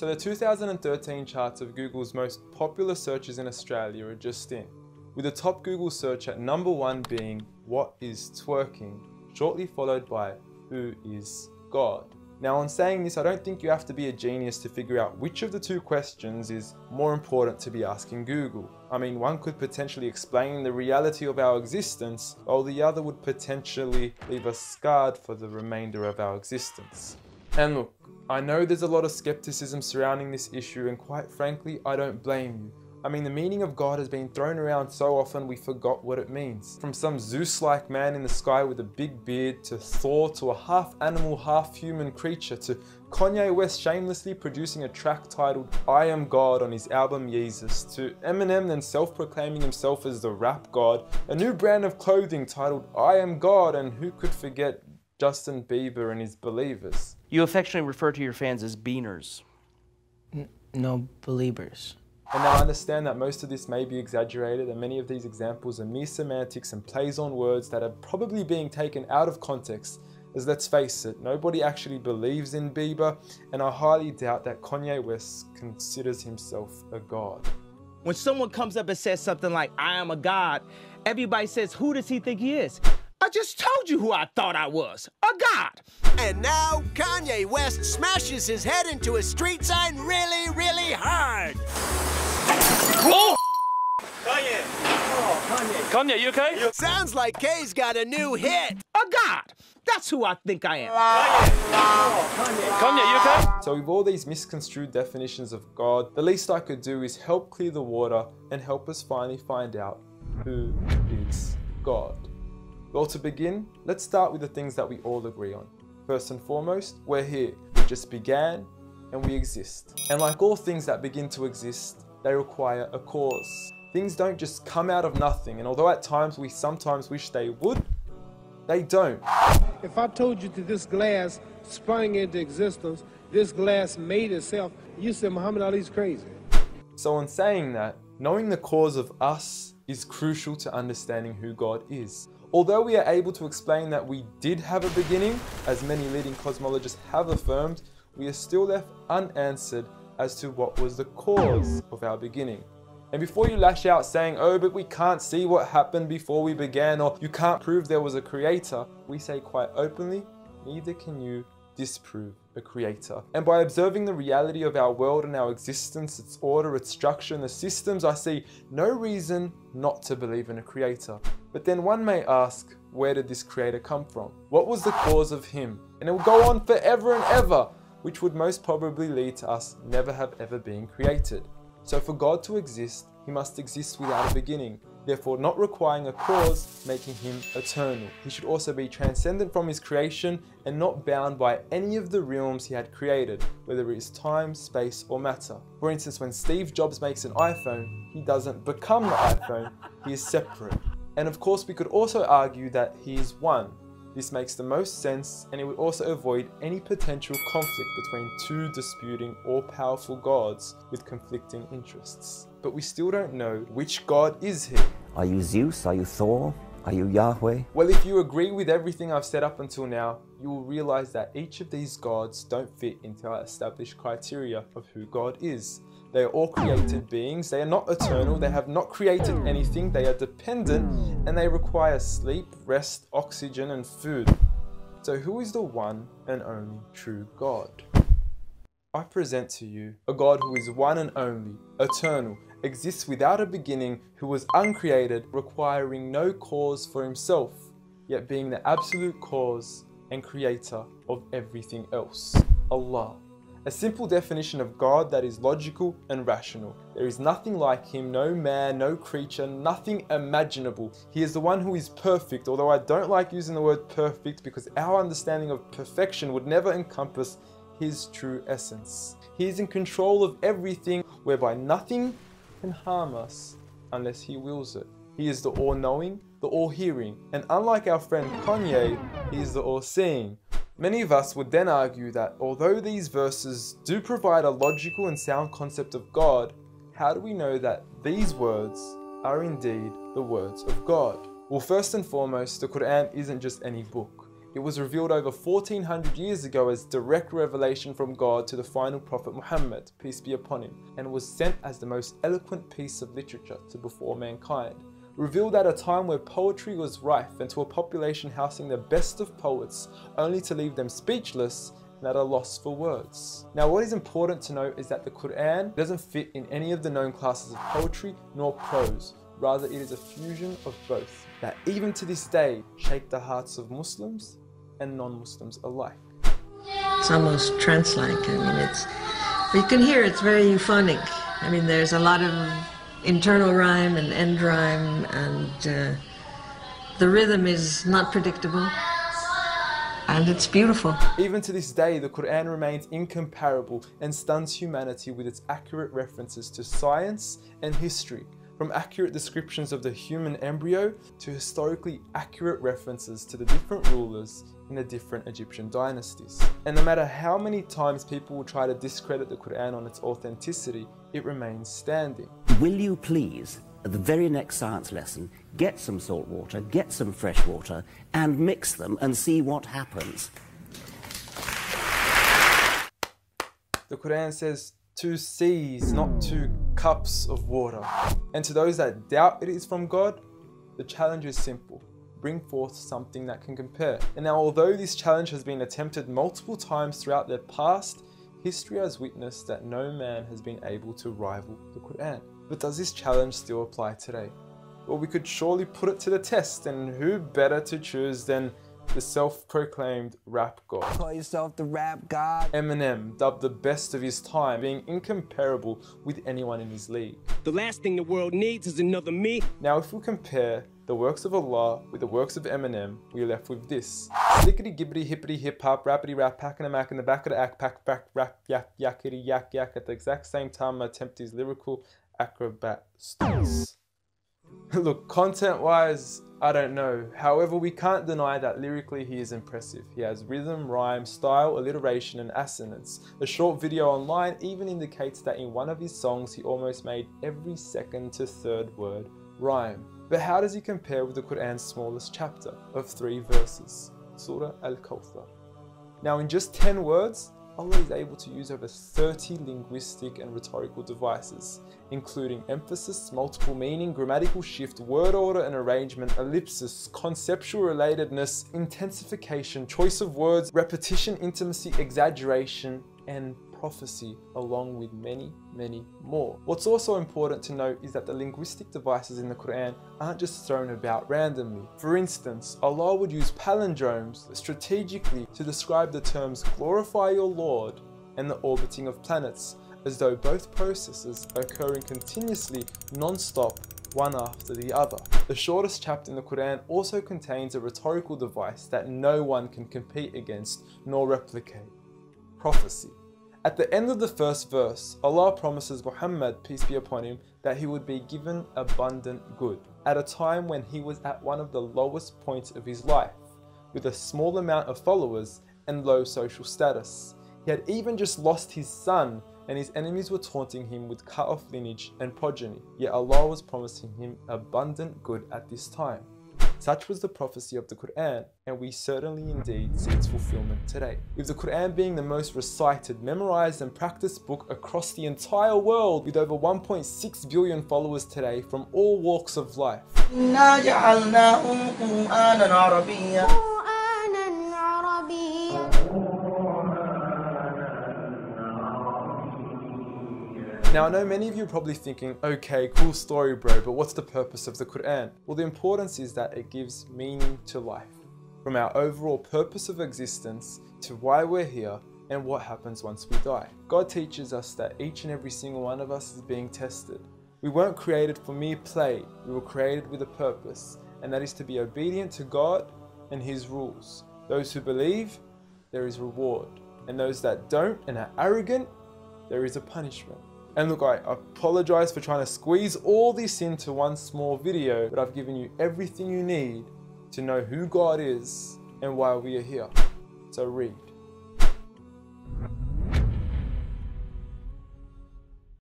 So the 2013 charts of Google's most popular searches in Australia are just in, with the top Google search at #1 being "What is twerking?", shortly followed by "Who is God?". Now on saying this, I don't think you have to be a genius to figure out which of the two questions is more important to be asking Google. I mean, one could potentially explain the reality of our existence, while the other would potentially leave us scarred for the remainder of our existence. And look, I know there's a lot of skepticism surrounding this issue, and quite frankly, I don't blame you. I mean, the meaning of God has been thrown around so often we forgot what it means. From some Zeus-like man in the sky with a big beard, to Thor, to a half-animal, half-human creature, to Kanye West shamelessly producing a track titled "I Am God" on his album Yeezus, to Eminem then self-proclaiming himself as the rap god, a new brand of clothing titled "I Am God", and who could forget Justin Bieber and his Believers. You affectionately refer to your fans as beaners. No, believers. And now I understand that most of this may be exaggerated, and many of these examples are mere semantics and plays on words that are probably being taken out of context, as let's face it, nobody actually believes in Bieber, and I highly doubt that Kanye West considers himself a god. When someone comes up and says something like, "I am a god," everybody says, "Who does he think he is?" I just told you who I thought I was, a god. And now Kanye West smashes his head into a street sign really, really hard. Oh! Kanye! Oh, Kanye. Kanye, you okay? Sounds like Kay's got a new hit. A god! That's who I think I am. Kanye! Oh, Kanye. Kanye, you okay? So with all these misconstrued definitions of God, the least I could do is help clear the water and help us finally find out who is God. Well, to begin, let's start with the things that we all agree on. First and foremost, we're here. We just began and we exist. And like all things that begin to exist, they require a cause. Things don't just come out of nothing, and although at times we sometimes wish they would, they don't. If I told you that this glass sprang into existence, this glass made itself, you said Muhammad Ali's crazy. So in saying that, knowing the cause of us is crucial to understanding who God is. Although we are able to explain that we did have a beginning, as many leading cosmologists have affirmed, we are still left unanswered as to what was the cause of our beginning. And before you lash out saying, "Oh, but we can't see what happened before we began," or "you can't prove there was a creator," we say quite openly, neither can you disprove a creator. And by observing the reality of our world and our existence, its order, its structure, and the systems, I see no reason not to believe in a creator. But then one may ask, where did this creator come from? What was the cause of him? And it will go on forever and ever, which would most probably lead to us never have ever been created. So for God to exist, he must exist without a beginning, therefore not requiring a cause, making him eternal. He should also be transcendent from his creation and not bound by any of the realms he had created, whether it is time, space, or matter. For instance, when Steve Jobs makes an iPhone, he doesn't become the iPhone, he is separate. And of course, we could also argue that he is one. This makes the most sense, and it would also avoid any potential conflict between two disputing all-powerful gods with conflicting interests. But we still don't know which God is he. Are you Zeus? Are you Thor? Are you Yahweh? Well, if you agree with everything I've said up until now, you will realize that each of these gods don't fit into our established criteria of who God is. They are all created beings, they are not eternal, they have not created anything, they are dependent, and they require sleep, rest, oxygen, and food. So who is the one and only true God? I present to you a God who is one and only, eternal, exists without a beginning, who was uncreated, requiring no cause for himself, yet being the absolute cause and creator of everything else, Allah. A simple definition of God that is logical and rational. There is nothing like him, no man, no creature, nothing imaginable. He is the one who is perfect, although I don't like using the word perfect because our understanding of perfection would never encompass his true essence. He is in control of everything, whereby nothing can harm us unless he wills it. He is the all-knowing, the all-hearing, and unlike our friend Kanye, he is the all-seeing. Many of us would then argue that although these verses do provide a logical and sound concept of God, how do we know that these words are indeed the words of God? Well, first and foremost, the Quran isn't just any book. It was revealed over 1400 years ago as direct revelation from God to the final prophet Muhammad, peace be upon him, and was sent as the most eloquent piece of literature to before mankind. Revealed at a time where poetry was rife and to a population housing the best of poets, only to leave them speechless and at a loss for words. Now what is important to note is that the Quran doesn't fit in any of the known classes of poetry nor prose. Rather, it is a fusion of both that even to this day shake the hearts of Muslims and non-Muslims alike. It's almost trance-like. I mean, you can hear it's very euphonic. I mean, there's a lot of internal rhyme and end rhyme, and the rhythm is not predictable, and it's beautiful. Even to this day, the Quran remains incomparable and stuns humanity with its accurate references to science and history, from accurate descriptions of the human embryo to historically accurate references to the different rulers in the different Egyptian dynasties. And no matter how many times people will try to discredit the Quran on its authenticity, it remains standing. Will you please, at the very next science lesson, get some salt water, get some fresh water, and mix them and see what happens? The Quran says 2 seas, not 2 cups of water. And to those that doubt it is from God, the challenge is simple. Bring forth something that can compare. And now, although this challenge has been attempted multiple times throughout the past, history has witnessed that no man has been able to rival the Quran. But does this challenge still apply today? Well, we could surely put it to the test, and who better to choose than the self-proclaimed rap god. Call yourself the rap god. Eminem, dubbed the best of his time, being incomparable with anyone in his league. The last thing the world needs is another me. Now, if we compare the works of Allah with the works of Eminem, we are left with this. Slickety gibbity hippity hip hop, rappity rap, packing a mac in the back of the act, pack back rap yak yakety yak yak at the exact same time I attempt his lyrical acrobat stunts. Look, content-wise, I don't know. However, we can't deny that lyrically he is impressive. He has rhythm, rhyme, style, alliteration, and assonance. A short video online even indicates that in one of his songs he almost made every second to third word rhyme. But how does he compare with the Quran's smallest chapter of 3 verses, Surah Al-Kawthar? Now, in just 10 words, Allah is able to use over 30 linguistic and rhetorical devices, including emphasis, multiple meaning, grammatical shift, word order and arrangement, ellipsis, conceptual relatedness, intensification, choice of words, repetition, intimacy, exaggeration, and prophecy, along with many, many more. What's also important to note is that the linguistic devices in the Quran aren't just thrown about randomly. For instance, Allah would use palindromes strategically to describe the terms glorify your Lord and the orbiting of planets, as though both processes are occurring continuously, non-stop, one after the other. The shortest chapter in the Quran also contains a rhetorical device that no one can compete against nor replicate: prophecy. At the end of the first verse, Allah promises Muhammad, peace be upon him, that he would be given abundant good at a time when he was at one of the lowest points of his life, with a small amount of followers and low social status. He had even just lost his son, and his enemies were taunting him with cut-off lineage and progeny, yet Allah was promising him abundant good at this time. Such was the prophecy of the Quran, and we certainly indeed see its fulfillment today, with the Quran being the most recited, memorized and practiced book across the entire world, with over 1.6 billion followers today from all walks of life. Now, I know many of you are probably thinking, okay, cool story bro, but what's the purpose of the Quran? Well, the importance is that it gives meaning to life, from our overall purpose of existence to why we're here and what happens once we die. God teaches us that each and every single one of us is being tested. We weren't created for mere play, we were created with a purpose, and that is to be obedient to God and His rules. Those who believe, there is reward, and those that don't and are arrogant, there is a punishment. And look, I apologize for trying to squeeze all this into one small video, but I've given you everything you need to know who God is and why we are here. So read.